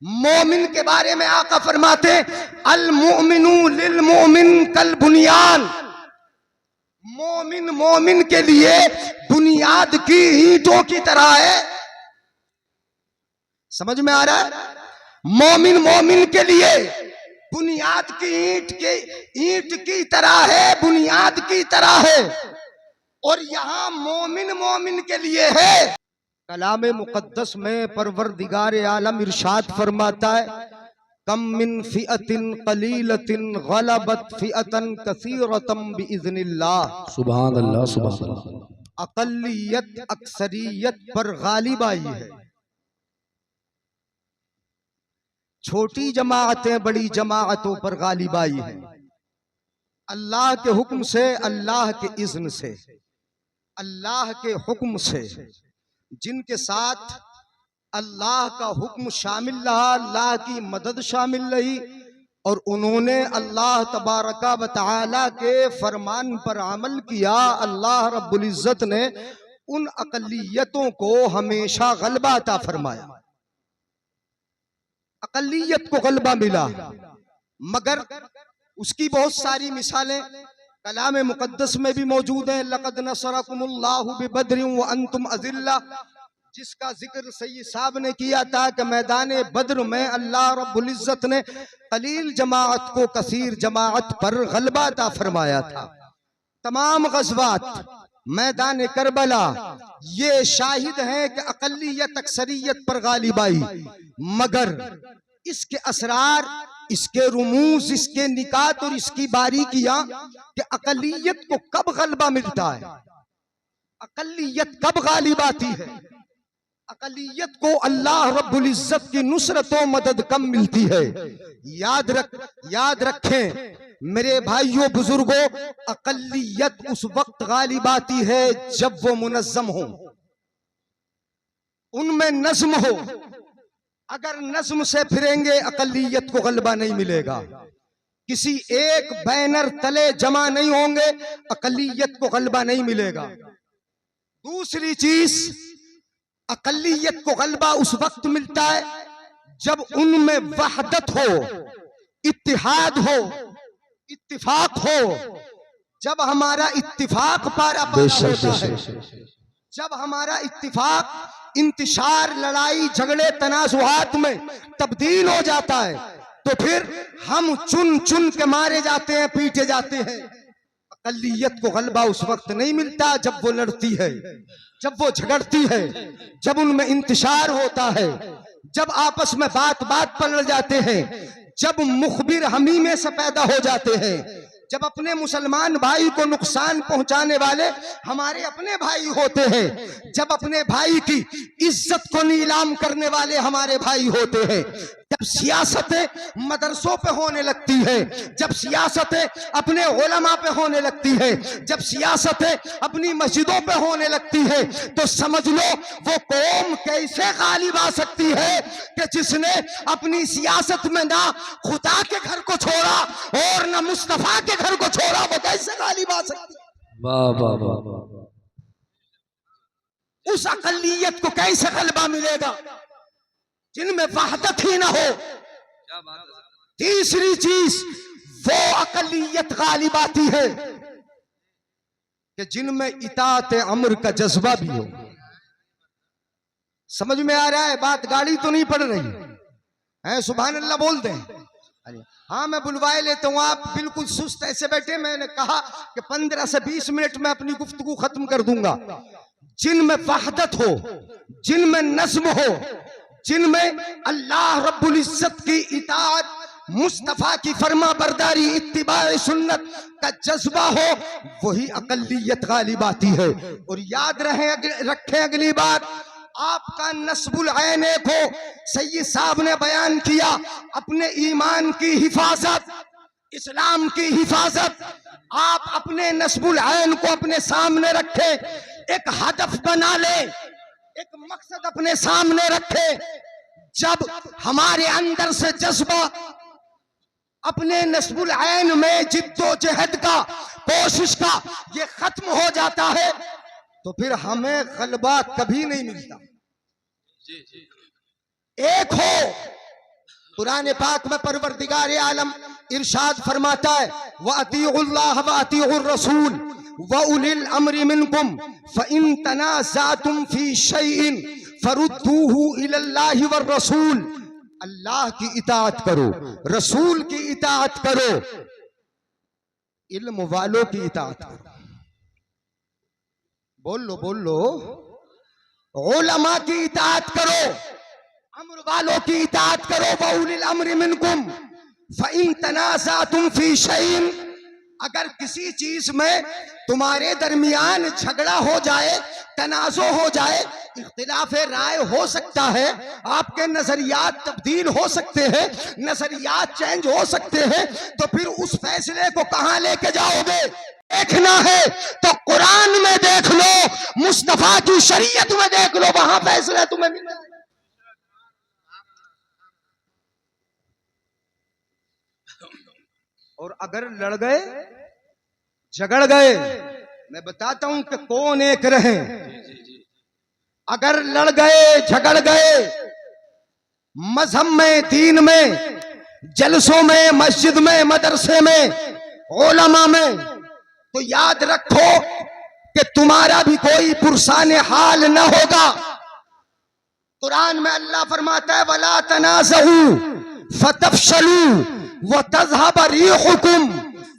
मोमिन के बारे में आका फरमाते अल मोमिनु लिल मोमिन कल बुनियान। मोमिन मोमिन के लिए बुनियाद की ईंटों की तरह है। समझ में आ रहा है? मोमिन मोमिन के लिए बुनियाद की ईंट की तरह है, बुनियाद की तरह है। और यहां मोमिन मोमिन के लिए है। कलाम मुकद्दस में परवरदिगार आलम इरशाद फरमाता है कम मिन फिअतिन कलीलतिन गलबत फिअतन कसीरतम बिइज़्निल्लाह। सुभान अल्लाह, सुभान अल्लाह। अकलियत अक्सरियत पर गालिब आई है। छोटी जमाअतें बड़ी जमाअतों पर गालिब आई है। अल्लाह के हुक्म से, अल्लाह के इज़्न से, अल्लाह के हुक्म से। जिनके साथ अल्लाह का हुक्म शामिल रहा, अल्लाह की मदद शामिल रही और उन्होंने अल्लाह तबारका व तआला के फरमान पर अमल किया, अल्लाह रब्बुल इज्जत ने उन अकलियतों को हमेशा गलबा अता फरमाया। अकलियत को गलबा मिला, मगर उसकी बहुत सारी मिसालें कलाम मुकद्दस में भी मौजूद है। लक़द नसरकुमुल्लाहु बिबद्रिन व अंतुम अज़िल्ला, जिसका जिक्र सैयद साहब ने किया था कि मैदान बद्र में अल्लाह रब्बुल इज्जत ने कलील जमाअत को कसीर जमाअत पर गलबा अता फरमाया था। तमाम गज़वात, मैदान करबला ये शाहिद हैं कि अकलियत अक्सरियत पर गालिब आई, मगर इसके असरार, इसके रुमूज, इसके निकात और इसकी बारीकियां कि अकलियत को कब गलबा मिलता है, अकलियत कब गालिब आती है, अकलियत को अल्लाह रब्बुल इज्जत की नुसरत व मदद कम मिलती है। याद रखें मेरे भाइयों बुजुर्गों, अकलियत उस वक्त गालिब आती है जब वो मुनज़्ज़म हो, उनमें नज़्म हो। अगर नज़्म से फिरेंगे अकलियत को गलबा नहीं मिलेगा। किसी एक बैनर तले जमा नहीं होंगे, अकलियत को गलबा नहीं मिलेगा। दूसरी चीज, अकलियत को गलबा उस वक्त मिलता है जब उनमें वहदत हो, इत्तिहाद हो, इत्तिफाक हो। जब हमारा इत्तिफाक पारा होता है, जब हमारा इत्तिफाक इंतशार, लड़ाई झगड़े तनाजुहात में तब्दील हो जाता है, तो फिर हम चुन चुन के मारे जाते हैं, पीटे जाते हैं। अकलियत को गलबा उस वक्त नहीं मिलता जब वो लड़ती है, जब वो झगड़ती है, जब उनमें इंतशार होता है, जब आपस में बात बात पर लड़ जाते हैं, जब मुखबिर हमीमे से पैदा हो जाते हैं, जब अपने मुसलमान भाई को नुकसान पहुंचाने वाले हमारे अपने भाई होते हैं, जब अपने भाई की इज्जत को नीलाम करने वाले हमारे भाई होते हैं, जब सियासतें मदरसों पे होने लगती है, जब सियासतें अपने उलमा पे होने लगती है, जब सियासतें अपनी मस्जिदों पे होने लगती है, तो समझ लो वो कौम कैसे गालिब आ सकती है कि जिसने अपनी सियासत में ना खुदा के घर को छोड़ा और ना मुस्तफा के घर को छोड़ा, वो कैसे गालिब आ सकती है? वाह वाह वाह वाह। उस अकलियत को कैसे गलबा मिलेगा जिनमें वहदत ही ना हो। तीसरी चीज, वो अकलियत गालिब आती है कि जिनमें इताअत अम्र का जज्बा भी हो। समझ में आ रहा है बात? गाड़ी तो नहीं पड़ रही है? सुभान अल्लाह बोल दें। हाँ, मैं बुलवाए लेता हूँ, आप बिल्कुल सुस्त ऐसे बैठे। मैंने कहा कि 15 से 20 मिनट में अपनी गुफ्तगू खत्म कर दूंगा। जिनमें वहदत हो, जिनमें नज़्म हो, जिनमें अल्लाह रब्बुल इज्जत की इताअत, मुस्तफा की फरमा बरदारी, इत्तिबाए सुन्नत का जज्बा हो, वही अकलियत गालिब आती है। और याद रखें अगली बात, आपका नस्बुल ऐन एक हो। सैयद साहब ने बयान किया अपने ईमान की हिफाजत, इस्लाम की हिफाजत। आप अपने नस्बुल ऐन को अपने सामने रखें, एक हदफ बना ले, एक मकसद अपने सामने रखे। जब हमारे अंदर से जज्बा अपने नस्बुल ऐन में जिद्दोजहद का, कोशिश का, ये खत्म हो जाता है, तो फिर हमें गलबा कभी नहीं मिलता। एक हो कुरान पाक में परवरदिगार आलम इरशाद फरमाता है व अतीउल्लाह व अतीउर रसूल व उलिल अम्रि मिनकुम फ़इन तनाज़अतुम फ़ी शैइन फरुद्दूहु इलल्लाहि वर रसूल। अल्लाह की इताअत करो, रसूल की इताअत करो, इल्म वालों की इताअत करो। बोल लो उलमा की इताअत करो, अम्र वालों की इताअत करो। वउलिल अम्रि मिनकुम फ़इन तनाज़अतुम फ़ी शैइन, अगर किसी चीज में तुम्हारे दरमियान झगड़ा हो जाए, तनाज़ो हो जाए, इख्तिलाफ राय हो सकता है, आपके नजरियात तब्दील हो सकते हैं, नजरियात चेंज हो सकते हैं, तो फिर उस फैसले को कहां लेके जाओगे? देखना है तो कुरान में देख लो, मुस्तफा की शरीयत में देख लो, वहां फैसला तुम्हें मिलेगा। और अगर लड़ गए, झगड़ गए, मैं बताता हूं कि कौन एक रहे। अगर लड़ गए, झगड़ गए, मजहब में, दीन में, जलसों में, मस्जिद में, मदरसे में, उलमा में, तो याद रखो कि तुम्हारा भी कोई पुरसान हाल न होगा। कुरान में अल्लाह फरमाता है वला तनाज़ऊ फतफशलू व तज़हब रिहुकुम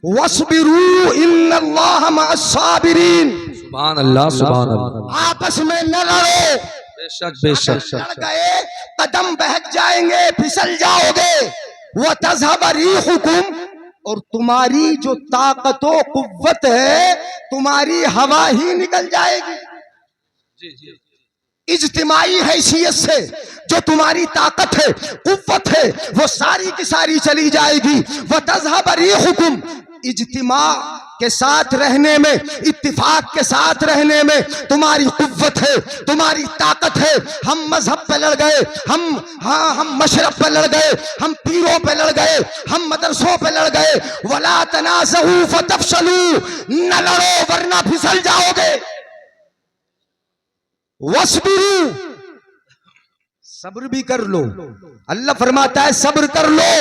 वस्बिरू इन्नल्लाह मअस-साबिरीन। सुभान अल्लाह, सुभान अल्लाह। आपस में न लड़ो, बेशक बेशक। लड़ गए कदम बहक जाएंगे, फिसल जाओगे। व तज़हब रिहुकुम, और तुम्हारी जो ताकत व कुव्वत है, तुम्हारी हवा ही निकल जाएगी। इज्तिमाई हैसियत से जो तुम्हारी ताकत है, कुव्वत है, वो सारी की सारी चली जाएगी। व तज़हब रिहुकुम, इज्तिमा के साथ रहने में, इत्तिफाक के साथ रहने में तुम्हारी कुव्वत है, तुम्हारी ताकत है। हम मजहब पे लड़ गए, हम मशरब पे लड़ गए, हम पीरों पे लड़ गए, हम मदरसों पे लड़ गए। वला तनाज़ऊ फतफशलू, न लड़ो वरना फिसल जाओगे। वस्बिरू, सब्र भी कर लो। अल्लाह फरमाता है सब्र कर लो।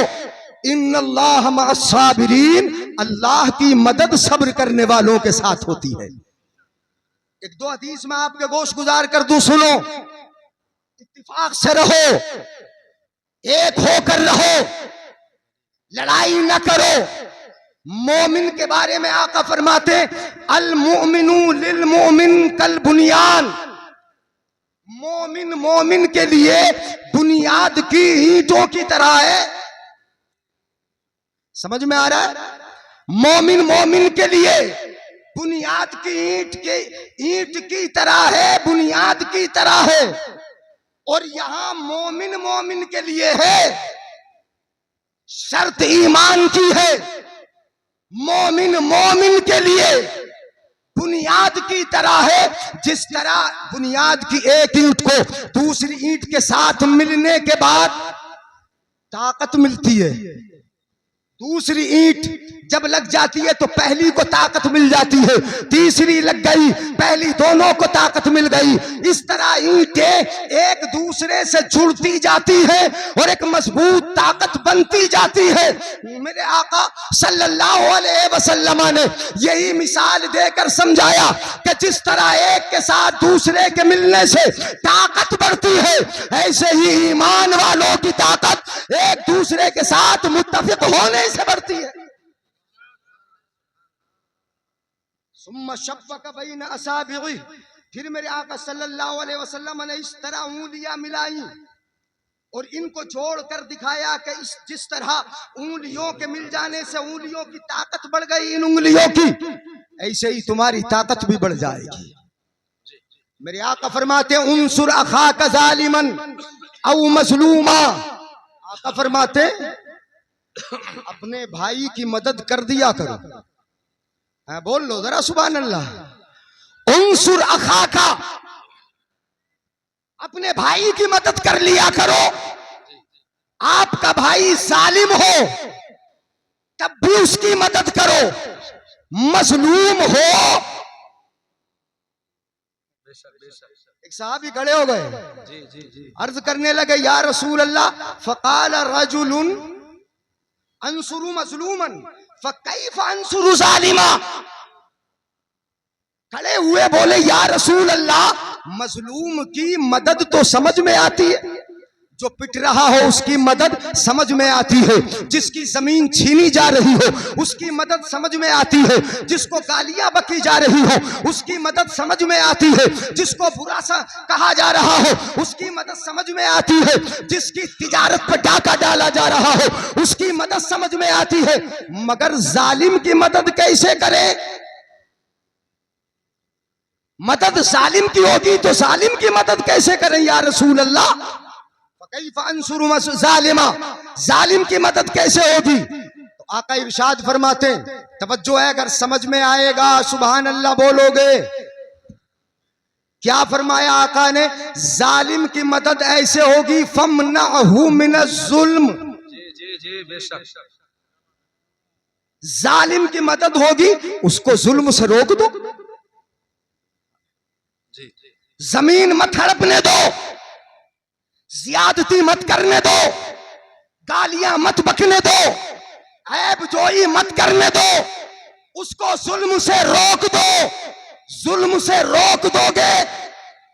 इन्नल्लाह मअस-साबिरीन, अल्लाह की मदद सब्र करने वालों के साथ होती है। एक दो हदीस में आपके गोश गुजार कर दूं, सुनो। इत्तिफाक से रहो, एक होकर रहो, लड़ाई न करो। मोमिन के बारे में आका फरमाते अल मुमिनु लिल मुमिन कल बुनियान, मोमिन मोमिन के लिए बुनियाद की ईंटों की तरह है। समझ में आ रहा है? मोमिन मोमिन के लिए बुनियाद की ईंट की तरह है, बुनियाद की तरह है। और यहां मोमिन मोमिन के लिए है, शर्त ईमान की है। मोमिन मोमिन के लिए बुनियाद की तरह है। जिस तरह बुनियाद की एक ईंट को दूसरी ईंट के साथ मिलने के बाद ताकत मिलती है, दूसरी ईंट जब लग जाती है तो पहली को ताकत मिल जाती है, तीसरी लग गई, पहली दोनों को ताकत मिल गई। इस तरह ईंटें एक दूसरे से जुड़ती जाती है और एक मजबूत ताकत बनती जाती है। मेरे आका सल्लल्लाहु अलैहि वसल्लम ने यही मिसाल देकर समझाया कि जिस तरह एक के साथ दूसरे के मिलने से ताकत बढ़ती है, ऐसे ही ईमान वालों की ताकत एक दूसरे के साथ मुत्तफिक होने से बढ़ती है। सुम्मा शफ़्फ़क़ बैन असाबिग़ि, फिर मेरे आका सल्लल्लाहु अलैहि वसल्लम ने इस तरह उंगलियां मिलाई और इनको जोड़कर दिखाया कि जिस तरह उंगलियों के मिल जाने से उंगलियों की ताकत बढ़ गई इन उंगलियों की, ऐसे ही तुम्हारी ताकत भी बढ़ जाएगी। मेरे आका फरमाते हैं उन्सुर अखाका ज़ालिमन औ मज़लूमा, आका फरमाते अपने भाई की मदद कर दिया करो। हाँ, बोल लो जरा सुभान अल्लाह। उन्सुर अखाका, अपने भाई की मदद कर लिया करो। आपका भाई जालिम हो तब भी उसकी मदद करो, मजलूम हो एक साहबी खड़े हो गए, जी जी जी अर्ज करने लगे या रसूल अल्लाह, फकाल रजुलुन अंसुरु मजलूमन फकैफ अंसुरु जालिमा। खड़े हुए बोले या रसूल अल्लाह, मजलूम की मदद तो समझ में आती है, जो पिट रहा हो उसकी मदद समझ में आती है, जिसकी जमीन छीनी जा रही हो उसकी मदद समझ में आती है, जिसको गालियां बकी जा रही हो उसकी मदद समझ में आती है, जिसको बुरा सा कहा जा रहा हो उसकी मदद समझ में आती है, जिसकी तिजारत पर डाका डाला जा रहा हो उसकी मदद समझ में आती है, मगर जालिम की मदद कैसे करे? मदद जालिम की होगी तो जालिम की मदद कैसे करें या रसूल अल्लाह? जालिम की मदद कैसे होगी? तो आका इरशाद फरमाते, तवज्जो है, अगर समझ में आएगा सुभान अल्लाह बोलोगे। क्या फरमाया आका ने? जालिम की मदद ऐसे होगी, फमनअहु मिनज़्ज़ुल्म। जी जी जी बेशक। जालिम की मदद होगी, उसको जुल्म से रोक दो, जमीन मत हड़पने दो, ज्यादती मत करने दो, गालियां मत बकने दो, ऐब जोई मत करने दो, उसको जुल्म से रोक दो। जुल्म से रोक दोगे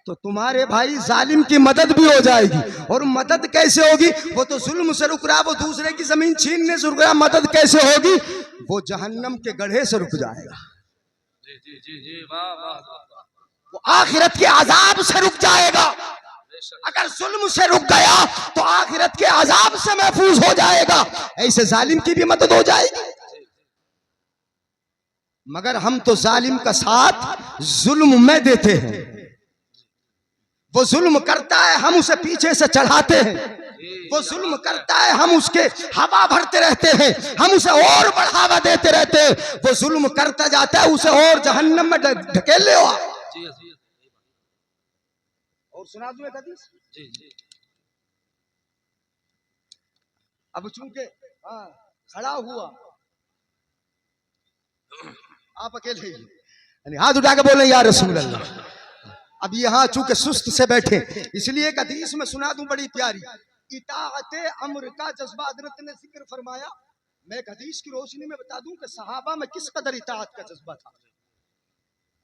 तो तुम्हारे भाई जालिम की मदद भी हो जाएगी। और मदद कैसे होगी? वो तो जुल्म से रुक रहा, वो दूसरे की जमीन छीनने से रुक रहा, मदद कैसे होगी? वो जहन्नम के गड्ढे से रुक जाएगा, जी जी जी जी वाह वाह। वो आखिरत के अजाब से रुक जाएगा। अगर जुल्म से रुक गया तो आखिरत के अजाब से महफूज हो जाएगा। ऐसे जालिम की भी मदद हो जाएगी। मगर हम तो जालिम का साथ जुल्म में देते हैं। वो जुल्म करता है, हम उसे पीछे से चढ़ाते हैं। वो जुल्म करता है, हम उसके हवा भरते रहते हैं, हम उसे और बढ़ावा देते रहते हैं। वो जुल्म करता जाता है, उसे और जहन्नम में ढकेल ले। और सुना दूं एक हदीस? जी जी। अब चूंकि खड़ा हुआ, आप अकेले ही हाथ उठा के बोले या रसूल अल्लाह। अब यहाँ चूंकि सुस्त से बैठे, इसलिए एक हदीस में सुना दूं बड़ी प्यारी। इताअते अम्र का जज्बा हजरत ने जिक्र फरमाया। मैं एक हदीस की रोशनी में बता दूं कि सहाबा में किस कदर इताअत का जज्बा था।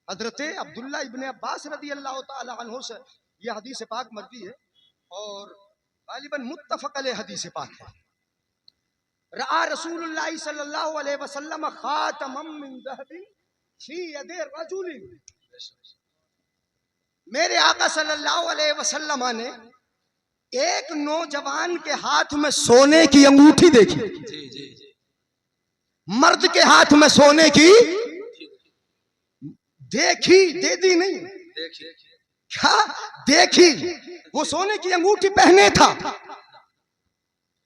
हजरत अब्दुल्ला इब्ने अब्बास रदी अल्लाह ताला अन्हु से यह हदीस पाक मरवी है और गालिबन मुत्तफक अलैह हदीस पाक है। रआ रसूलुल्लाह सल्लल्लाहु अलैहि वसल्लम खातमम मिन ज़हबिन फी यदि रजुलिन। मेरे आका सल्लल्लाहु अलैहि वसल्लम ने एक नौजवान के हाथ में सोने की अंगूठी देखी। जी जी जी। मर्द के हाथ में सोने की देखी, दे दी नहीं, देखिए क्या देखी? वो सोने की अंगूठी पहने था,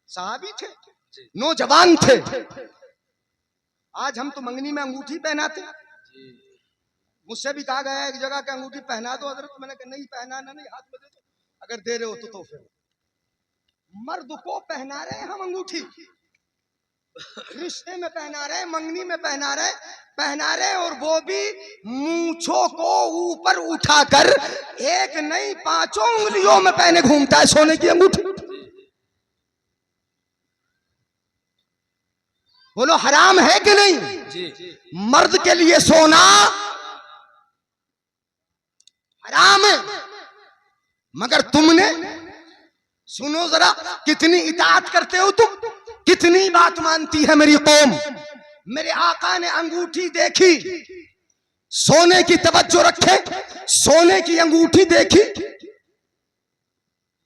साहबी थे, नौजवान थे। आज हम तो मंगनी में अंगूठी पहनाते। मुझसे भी कहा गया एक जगह का अंगूठी पहना दो हजरत, मैंने कहा नहीं पहनाना नहीं, हाथ में दे दो, अगर दे रहे हो तो फिर मर्द को पहना रहे हम अंगूठी, रिश्ते में पहना रहे, मंगनी में पहना रहे, और वो भी मूंछों को ऊपर उठाकर एक नहीं 5 उंगलियों में पहने घूमता है सोने की अंगूठी। बोलो हराम है कि नहीं? जी जी। मर्द के लिए सोना हराम है। मगर तुमने, सुनो जरा, कितनी इताअत करते हो तुम, कितनी बात मानती है मेरी कौम। मेरे आका ने अंगूठी देखी, सोने की तवज्जो रखे, सोने की अंगूठी देखी,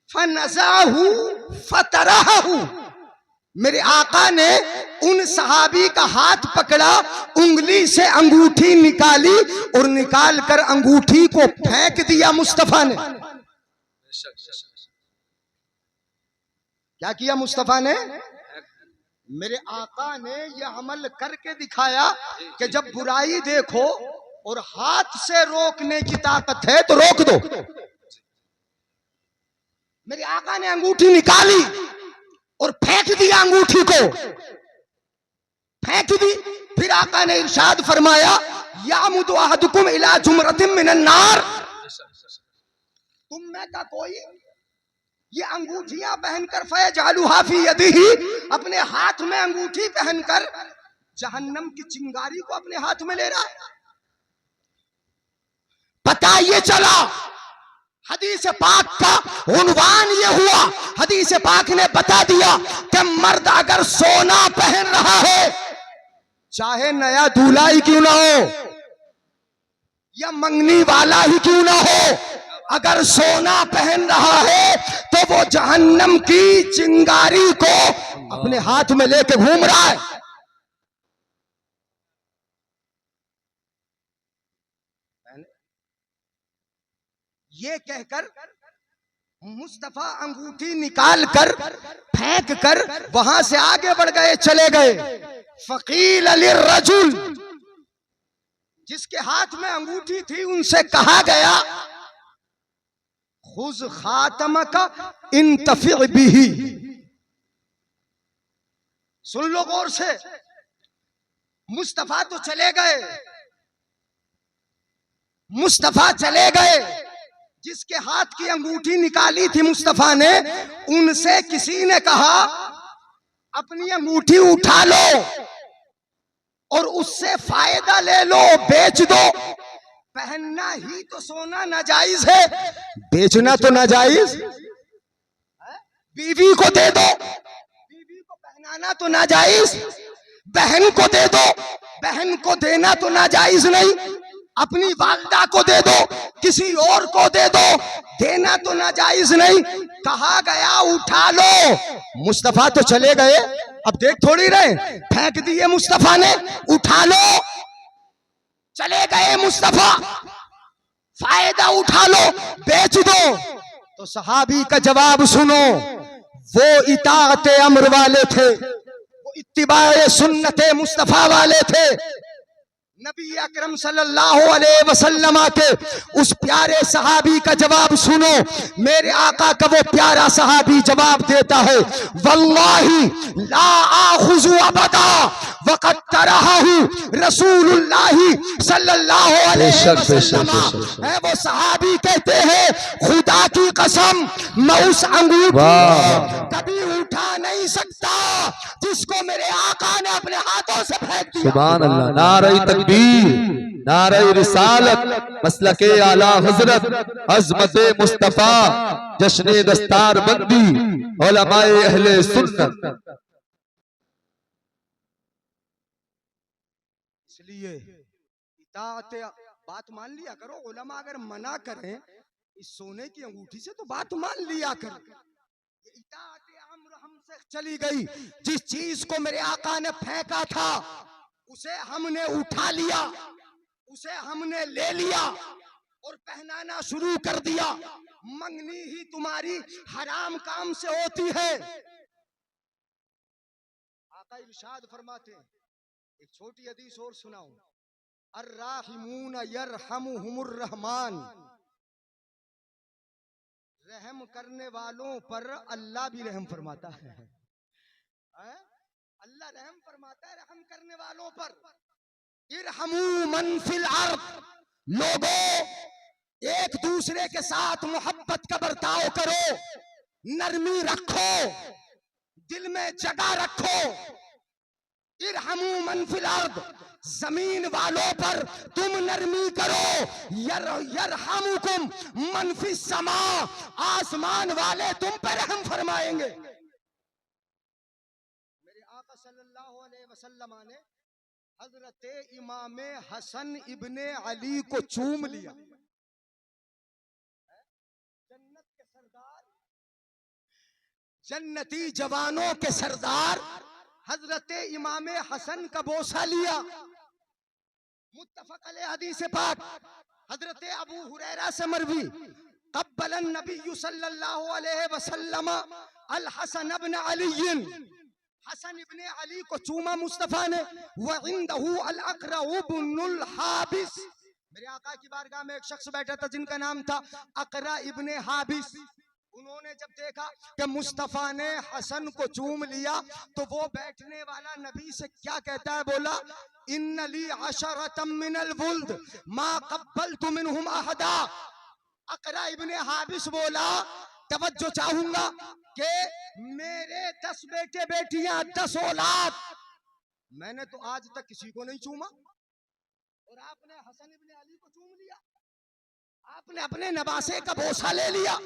फनज़ाहु फतरहु। मेरे आका ने उन सहाबी का हाथ पकड़ा, उंगली से अंगूठी निकाली और निकाल कर अंगूठी को फेंक दिया मुस्तफा ने। क्या किया मुस्तफा ने? मेरे आका ने यह अमल करके दिखाया कि जब बुराई देखो और हाथ से रोकने की ताकत है तो रोक दो। मेरे आका ने अंगूठी निकाली और फेंक दिया, अंगूठी को फेंक दी। फिर आका ने इरशाद फरमाया, यामुदु अहदुकुम इला जुमरतिन मिनन नार। बेशक तुम में का कोई ये अंगूठियां पहनकर फयजालू हाफी यदि ही अपने हाथ में अंगूठी पहनकर जहन्नम की चिंगारी को अपने हाथ में ले रहा है। पता ये चला हदीस पाक का उन्वान ये हुआ, हदीस पाक ने बता दिया कि मर्द अगर सोना पहन रहा है, चाहे नया दूल्हा ही क्यों ना हो या मंगनी वाला ही क्यों ना हो, अगर सोना पहन रहा है तो वो जहन्नम की चिंगारी को अपने हाथ में लेके घूम रहा है। ये कहकर मुस्तफा अंगूठी निकाल कर फेंक कर वहां से आगे बढ़ गए, चले गए। फकील अली रजुल, जिसके हाथ में अंगूठी थी, उनसे कहा गया खुज खातम का इंतफि बिही। सुन लो गौर से, मुस्तफा तो चले गए, मुस्तफा चले गए, जिसके हाथ की अंगूठी निकाली थी मुस्तफा ने, उनसे किसी ने कहा अपनी अंगूठी उठा लो और उससे फायदा ले लो, बेच दो। पहनना ही तो सोना नाजायज है, बेचना तो नाजायज। बीवी को दे दो, बीवी को पहनाना तो नाजायज। बहन को दे दो, बहन को देना तो नाजायज नहीं। अपनी वालदा को दे दो, किसी और को दे दो, देना तो नाजायज नहीं। कहा गया उठा लो। मुस्तफा तो चले गए, अब देख थोड़ी रहे, फेंक दिए मुस्तफा ने, उठा लो। चले गए मुस्तफा, फायदा उठा लो, बेच दो। तो सहाबी का जवाब सुनो, वो इताअत अम्र वाले थे, वो इत्तिबाए सुन्नते मुस्तफा वाले थे। नबी अकरम सल्लल्लाहु अलैहि वसल्लम के उस प्यारे सहाबी का जवाब सुनो। मेरे आका का वो प्यारा सहाबी जवाब देता है, वल्लाही ला आखुजु अबदा वक़द तरहु रसूलुल्लाही सल्लल्लाहु अलैहि वसल्लम। है वो सहाबी कहते हैं, खुदा की कसम मैं उस अंगूठी कभी उठा नहीं सकता जिसको मेरे आका ने अपने हाथों से फेंक दिया। सुभान अल्लाह। नारे तकबीर, नारे रिसालत, मसलके आला हजरत, अज़मते मुस्तफा, जश्ने दस्तार बंदी, उलमाए अहले सुन्नत। इसलिए इताअत, बात मान लिया करो। उलमा अगर मना करें इस सोने की अंगूठी से तो बात मान लिया करो। इताअत अम्र हमसे चली गई। जिस चीज को मेरे आका ने फेंका था उसे हमने उठा लिया, उसे हमने ले लिया और पहनाना शुरू कर दिया। मंगनी ही तुम्हारी हराम काम से होती है। आका इरशाद फरमाते हैं, एक छोटी हदीस और सुनाऊं, अर्राहिमून यरहमुहुमुर रहमान, रहम करने वालों पर अल्लाह भी रहम फरमाता है। अल्लाह रहम फरमाता है रहम करने वालों पर। इरहमू मन फिल अर्द, लोगों एक दूसरे के साथ मोहब्बत का बर्ताव करो, नरमी रखो, दिल में जगह रखो। इरहमू मन फिल अर्द, जमीन वालों पर तुम नरमी करो। यरहमुकुम मन फिस समा, आसमान वाले तुम पर रहम फरमाएंगे। मेरे आका सल्लल्लाहु अलैहि वसल्लम ने हजरत इमाम हसन इब्ने अली को चूम लिया। जन्नत के सरदार, जन्नती जवानों के सरदार हजरत इमाम हसन का बोसा लिया। मुत्तफक अलैह हदीस पाक हजरत अबू हुरैरा से मरवी, क़ब्बलन नबी सल्लल्लाहु अलैहि वसल्लम अल हसन इब्न अली, हसन इब्ने अली को चूमा मुस्तफा ने। व इंदहु अल अक़रा इब्नुल हाबिस, मेरे आका की बारगाह में एक शख्स बैठा था जिनका नाम था अक़रा इब्ने हाबिस। उन्होंने जब देखा कि मुस्तफा ने हसन को चूम लिया तो वो बैठने वाला नबी से क्या कहता है, बोला इन्नली अशरतम मिनल वुल्द मा क़ब्बलतु मिनहुम अहदा। अकरा इब्ने हाबिस बोला, तवज्जो चाहूंगा कि मेरे 10 बेटे बेटियां 10 औलाद, मैंने तो आज तक किसी को नहीं चूमा, और आपने हसन इब्ने अली को चूम लिया, आपने अपने नवासे का बोसा ले लिया,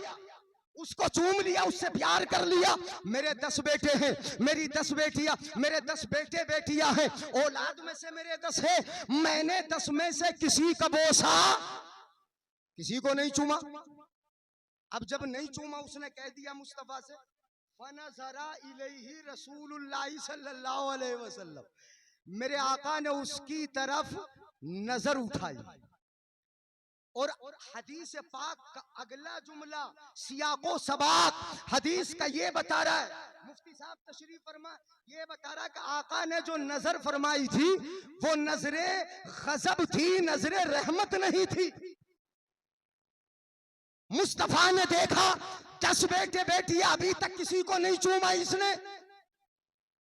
उसको चूम लिया, उससे प्यार कर लिया। मेरे 10 बेटे हैं, मेरी 10 बेटियां, मेरे 10 बेटे बेटियां हैं, औलाद में से मेरे 10 है, मैंने 10 में से किसी का बोसा किसी को नहीं चूमा। अब जब नहीं चूमा, उसने कह दिया मुस्तफा से, फनज़रा इलैहि रसूलुल्लाह सल्लल्लाहु अलैहि वसल्लम, मेरे आका ने उसकी तरफ नजर उठाई। और हदीस पाक का अगला जुमला सियाको सबाक हदीस का ये बता रहा है, मुफ्ती साहब तशरीफ फरमा, ये बता रहा है कि आका ने जो नजर फरमाई थी वो नजरे गजब थी, नजरे रहमत नहीं थी। मुस्तफा ने देखा 10 बेटे बेटियां, अभी तक किसी को नहीं चूमा इसने,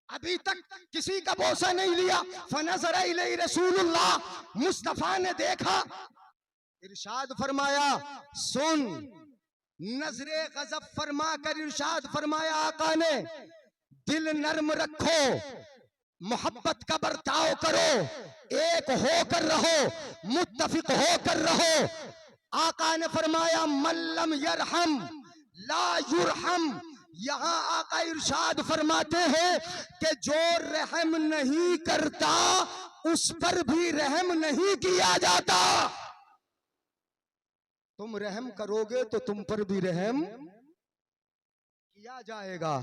अभी तक किसी का बोसा नहीं लिया। फनज़रा इलैहि रसूलुल्लाह, मुस्तफा ने देखा, इरशाद फरमाया, सुन, नजरे गजब फरमा कर इरशाद फरमाया आका ने, दिल नर्म रखो, मोहब्बत का बर्ताव करो, एक होकर रहो, मुत्तफिक होकर रहो। आका ने फरमाया, मल्लम यरहम ला युरहम, यहां आका इरशाद फरमाते हैं कि जो रहम नहीं करता उस पर भी रहम नहीं किया जाता। तुम रहम करोगे तो तुम पर भी रहम किया जाएगा।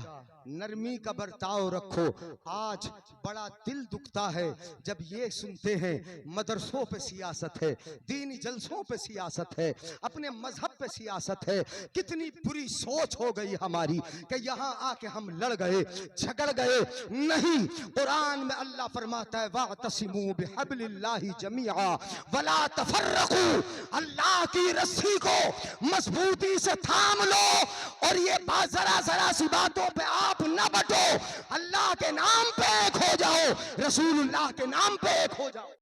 नरमी का बर्ताव रखो। आज बड़ा दिल दुखता है जब ये सुनते हैं मदरसों पे सियासत है, दीनी जलसों पे सियासत है, अपने मजहब पे सियासत है। कितनी बुरी सोच हो गई हमारी कि यहाँ आके हम लड़ गए, झगड़ गए। नहीं, कुरान में अल्लाह फरमाता है, वातसिमू बिहब्लिल्लाहि जमीआ वला तफर्रकू, अल्लाह की रस्सी को मजबूती से थाम लो और ये जरा जरा सी बातों पे आप न बटो। अल्लाह के नाम पे एक हो जाओ, रसूलुल्लाह के नाम पे एक हो जाओ।